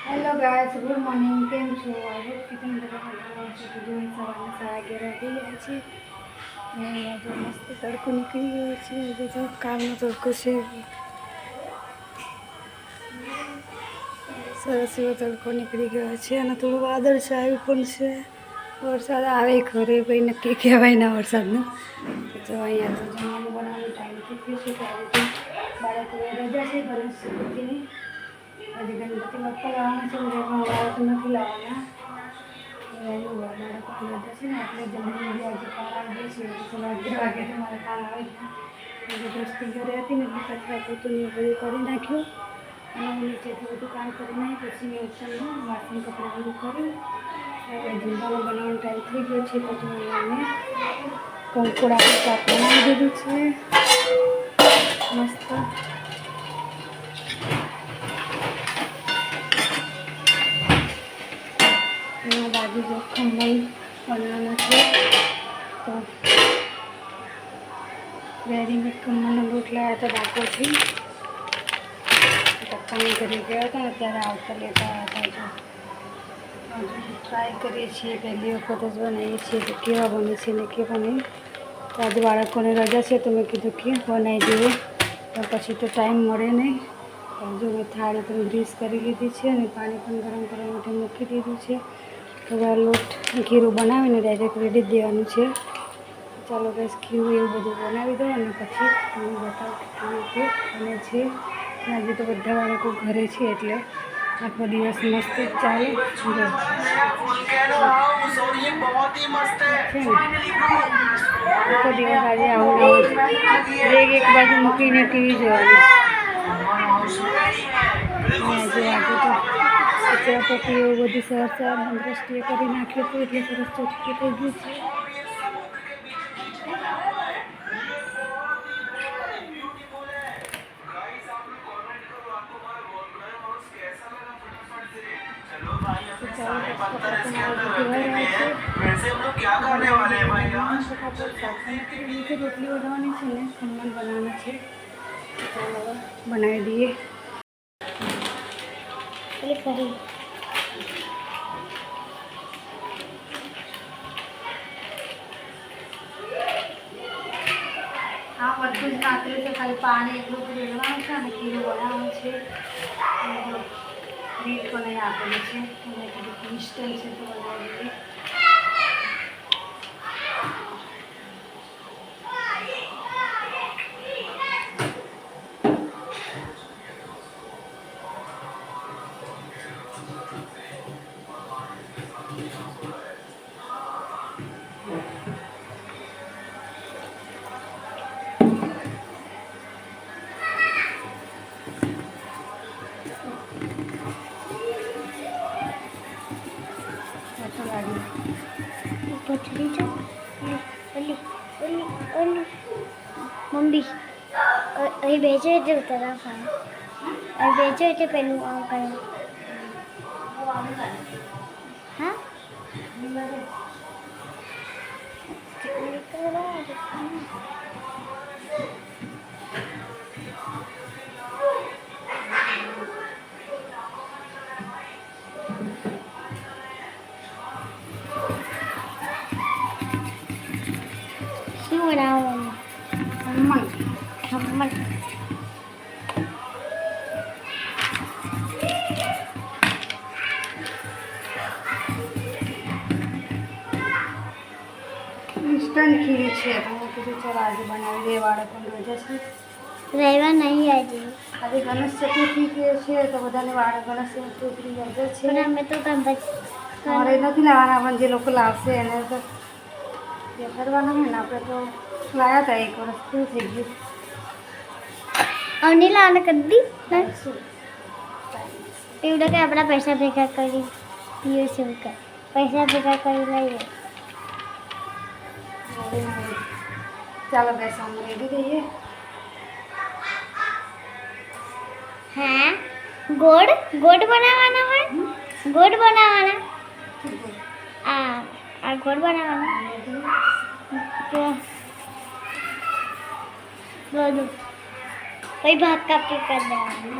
Hello guys, good morning. केम छो? I hope कि तुम બધા મજામાં છો। તો જો સવારના 11:30 થઈ ગયા છે અને આજે મસ્ત તડકો નીકળી ગયો છે। આજે તો કાલનો તડકો છે, સરસ એવો તડકો નીકળી ગયો છે અને થોડું વાદળ છાયું પણ છે। વરસાદ આવે ખરે કંઈ નક્કી કહેવાય ના વરસાદનું। તો અહીંયા તો જમવાનું બનાવવાનો ટાઈમ થઈ ગયો છે। ત્યારે તો બાળકોને રજા છે ગણેશ ચતુર્થીની। આજે ગણપતિ બાપ્પા લાવવાના છે, ઘરમાં બાળકો નથી લાવવાના। બાળકોને રજા છે ને એટલે જલ્દી આજે કાર આવી છે। સવારે 11 વાગે મારે કાર આવે છે। એટલે દોસ્તી ઘરે હતી ને એટલે કચરા પોતું ને બધું કરી નાખ્યું અને નીચેથી બધું કામ કરીને પછી મેં ઉપરનું વાસણ કપડાં બધું કર્યું। હવે જમવાનું બનાવવાનો ટાઈમ થઈ ગયો છે તો જો અમે કંકોડાનું શાક બનાવી દીધું છે મસ્ત। એના બાજુ જો ખમણ બનાવવાના છે તો રેડીમેડ ખમણનો લોટ લાવ્યા હતા ડાકોરથી। પપ્પાની ઘરે ગયા હતા ને ત્યારે આવતા લેતા આવ્યા હતા। જો ટ્રાય કરીએ છીએ, પહેલી વખત જ બનાવીએ છીએ તો કેવા બને છે ને કેવા નહીં। તો આજે બાળકોને રજા છે તો મેં કીધું કે બનાવી દઈએ, પણ પછી તો ટાઈમ મળે નહીં। જો મેં થાળી પણ ગ્રીસ કરી લીધી છે અને પાણી પણ ગરમ કરવા માટે મૂકી દીધું છે। હવે લોટ ખીરું બનાવીને ડાયરેક્ટ રેડી જ દેવાનું છે। ચાલો બસ ખીરું એવું બધું બનાવી દો અને પછી તમને બતાવું કે કેવી રીતે બને છે। આજે તો બધા બાળકો ઘરે છે એટલે આખો દિવસ મસ્ત જ ચાલે। આખો દિવસ આજે આવું આવું બેગ એક બાજુ મૂકીને ટીવી જોવાની। આજે તો કચરા પોતું એવું બધું સરસ દ્રષ્ટિએ કરી નાખ્યું હતું એટલે સરસ ચોખ્ખું થઈ ગયું છે। રોટલી બનાવવાની છે ને ખમણ બનાવવાના છે, ચાલો બનાવી દઈએ। હા, બધું જ નાખેલું છે, ખાલી પાણી એટલું જ રેડવાનું છે અને ખીરું બનાવવાનું છે। રીત પણ અહીં આપેલું છે, અને કીધું ઇન્સ્ટન્ટ છે તો બનાવી દઈએ। મમ્મી અહીં બેચો એટલે તરફ આવે, અહીં બેચો એટલે પેલું આમ કરે। હા શું બનાવવાનું? ખમણ ઇન્સ્ટન્ટ ખીરું છે તો હું કીધું ચાલો આજે બનાવી દઈએ, બાળકોને રજા છે। રહેવા નહીં આજે ગણેશ ચતુર્થી છે તો બધાને ગણેશ ચતુર્થી રજા છે। પણ અમે તો મારે નથી લાવવાના, પણ જે લોકો લાવશે એને તો કરવાના હોય ને। આપણે તો લાવ્યા હતા, 1 વર્ષ પૂરું થઈ ગયું। અવની લાવવાના કદી એવું કે આપણા પૈસા ભેગા કરી પીએ છે, પૈસા ભેગા કરી લઈએ। ચાલો ગેસ આમ રેડી દઈએ। હા, ગોળ બનાવવાના હોય, ગોળ બનાવવાના। આ ગોળ બનાવવાના તો બધું પછી ભાત કાપી કરી દેવાનું।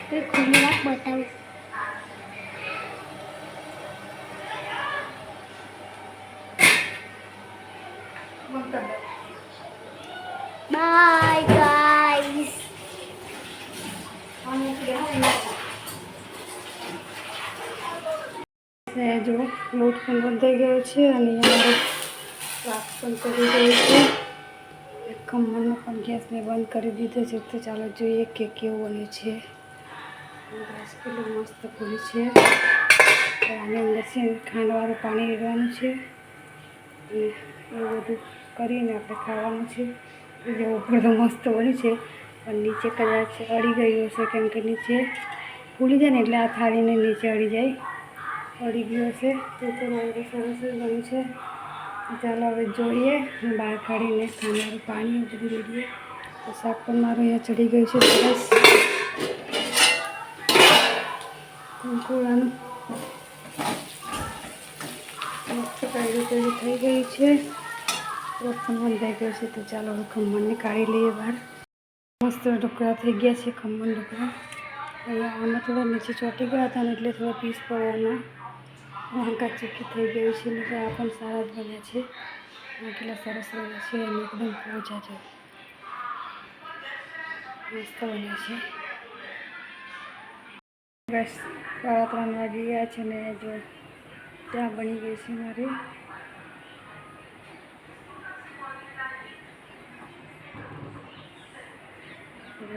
તો ખુલ્લી રાખ બતાવું. Bye guys. જો લોટ પણ બંધ થઈ ગયો છે અને અમારો શાક પણ કરી ગયું છે. ખમણનો પણ ગેસને બંધ કરી દીધો છે. તો ચાલો જોઈએ કે કેવું બને છે. 10 કિલો મસ્ત પૂરી છે. આની અંદર છે ખાંડવાળું પાણી રેડવાનું છે અને એવું બધું કરીને આપણે ખાવાનું છે. જે ઉપર તો મસ્ત બન્યું છે પણ નીચે કદાચ અડી ગયું હશે, કેમ કે નીચે ફૂલી જાય ને એટલે આ થાળીને નીચે અડી જાય. અડી ગયું હશે તો મારું સરસ બન્યું છે. ચાલો હવે જોઈએ. બહાર કાઢીને ખાંડવાળું પાણી બધું રેડીએ. તો શાક પણ મારું અહીંયા ચડી ગયું છે સરસ. કંકુડાનું મસ્ત કાઢી થઈ ગઈ છે. ખમણ થઈ ગયું છે. તો ચાલો હવે ખમણને કાઢી લઈએ બહાર. મસ્ત ઢોકળા થઈ ગયા છે. ખમણ ઢોકળા અહીંયા આમાં થોડા નીચે ચોંટી ગયા હતા ને એટલે થોડા પીસ પડવાના વાંકા ચીકી થઈ ગયું છે. એટલે આ પણ સારા જ બન્યા છે. કેટલા સરસ બન્યા છે અને એકદમ પોચા છે. મસ્ત બન્યા છે. બસ 3:30 વાગી ગયા છે ને જો ત્યાં બની ગઈ છે મારી.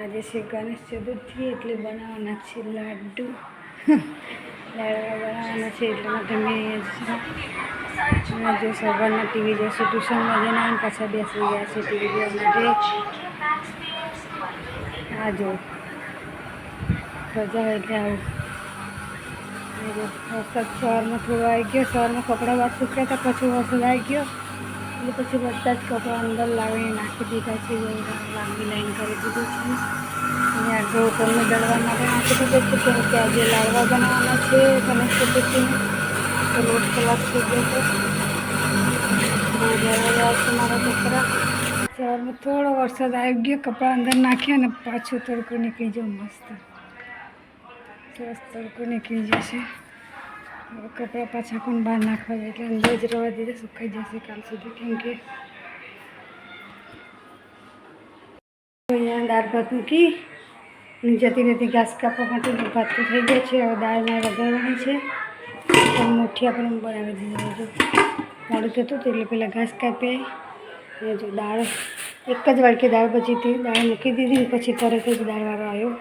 આજે છે ગણેશ ચતુર્થી એટલે બનાવવાના છે લાડુ. લાડવા બનાવવાના છે એટલા માટે મેં જો સવારના ટીવી જોશે. ટ્યુશનમાં જઈને આવીને પાછા બેસી ગયા છે ટીવી જોવા માટે. આ જો રજા એટલે આવું. વરસાદ સવારમાં થોડો આવી ગયો. સવારમાં કપડાં બહાર સૂક્યા હતા, પછી વરસાદ આવી ગયો એટલે પછી બધા જ કપડાં અંદર લાવીને નાખી દીધા છે. લાંબી લાઈન કરી દીધી છે. અહીંયા આગળ તમને દળવા માટે નાખી દીધો છે કેમ કે આજે લાડવા બનાવવાના છે ગણેશ ચતુર્થીને. તો લોટ કલાક થઈ ગયો છે. દળવા છે મારા છોકરા. સવારમાં થોડો વરસાદ આવી ગયો, કપડાં અંદર નાખ્યા અને પાછો તડકો નીકળી ગયો. મસ્ત સરસ તડકો નીકળી જશે. હવે કપડાં પાછા પણ બહાર નાખવા જાય એટલે અંદર જ રવા દીધે, સુકાઈ જશે કાલ સુધી. કેમ કે અહીંયા દાળ ભાત મૂકી જતી રહેતી ઘાસ કાપવા માટે. ભાત તો થઈ ગયા છે. હવે દાળમાં વઘારવાની છે. મુઠિયા પણ બનાવી દીધા. જો મોડું થતું હતું એટલે પહેલાં ઘાસ કાપી અને જો દાળ એક જ વાડકી દાળ બચી હતી. દાળ મૂકી દીધી પછી તરત જ દાળવાળો આવ્યો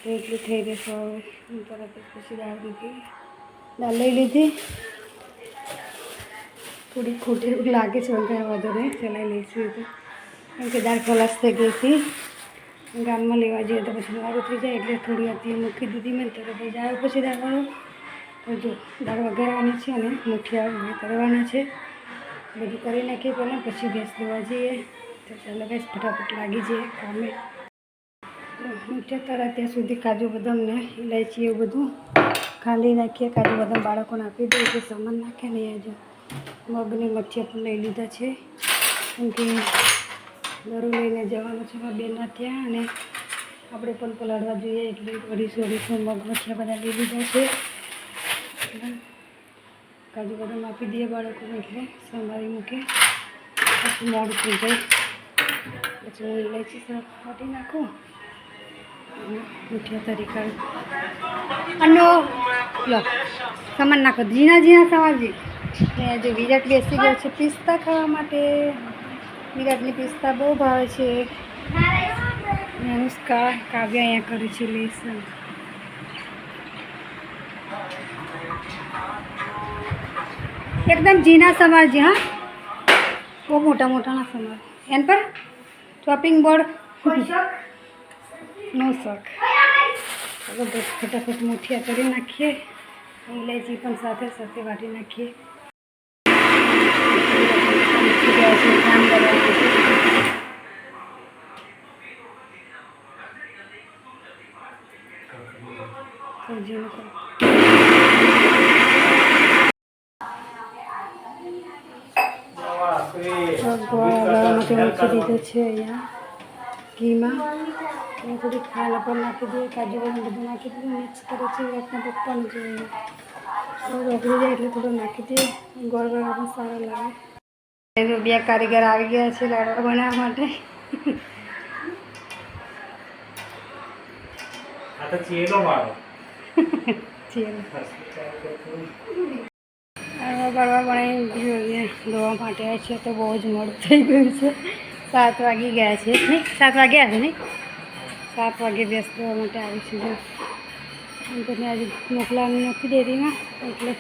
તો એટલું થઈ રહેશે. હવે તરત જ પછી દાળ મૂકી દાળ લઈ લીધી. થોડી ખોટી એવું લાગે છે પણ કાંઈ વાંધો નહીં, ચલાવી લઈશું. તો કેમ કે દાળ ખલાસ થઈ ગઈ હતી. ગામમાં લેવા જઈએ તો પછી મોડું થઈ જાય એટલે થોડી હતી મૂકી દીધી મેં. તરત જ આવ્યો પછી દાળવાળો. તો જો દાળ વઘારવાની છે અને મુઠિયા તળવાના છે. બધું કરી નાખીએ પહેલાં, પછી ગેસ ધોવા જઈએ. તો ચાલો ગેસ ફટાફટ લાગી જઈએ કામે. મુઠિયા તળા ત્યાં સુધી કાજુ બદામ ને ઇલાયચી એવું બધું ખાંડી નાખીએ. કાજુ બદામ બાળકોને આપી દઈએ એટલે સામાન નાખે ને. જો મગની મઠિયા પણ લઈ લીધા છે કેમ કે દરું લઈને જવાનું છે બેનના ત્યાં અને આપણે પણ પલાળવા જોઈએ એટલે 250 મગ મઠિયા બધા લઈ લીધા છે. કાજુ બદામ આપી દઈએ બાળકોને એટલે સંભાળી મૂકે પછી મોડું થઈ જાય. પછી હું ઇલાયચી કાઢી નાખું અને મુઠિયા તરી કાઢું. અનો લો સામાન નાખો. ઝીણા ઝીણા સમારજી. ને જો વિરાટ બેસી ગયો છે પિસ્તા ખાવા માટે. વિરાટની પિસ્તા બહુ ભાવે છે. અનુષ્કા કાવ્ય અહીંયા કરે છે લેસન. એકદમ ઝીણા સમારજી. હા બહુ મોટા મોટા ના સમાર. એન પર ચોપિંગ બોર્ડ નો શોખ. ચાલો બસ ફટાફટ મુઠિયા કરી નાખીએ. ઇલાયચી પણ સાથે સાથે વાટી નાખીએ. મૂકી દીધો છે અહીંયા ઘીમાં. એને થોડી ખાંડ પણ નાખી દઈએ, કાજુ બદામ બધું નાખી દઈએ, મિક્સ કરે છે. રાતના પપ્પાને જોઈએ રોકડી જાય એટલે થોડું નાખી દઈએ, ગોળ ગોળ પણ સારો લાગે. બે કારીગર આવી ગયા છે લાડવા બનાવવા માટે. આ તો ચેલો મારો લાડવા બનાવીને જોઈએ ધોવા માટે આવે છે તો બહુ જ મોડું થઈ ગયું છે. 7 વાગી ગયા છે નહીં, 7 વાગ્યા છે નહીં, 7 વાગે ભેંસ ધોવા માટે આવી છું. જો તને આજે મોકલાવાની નથી ડેરીમાં એટલે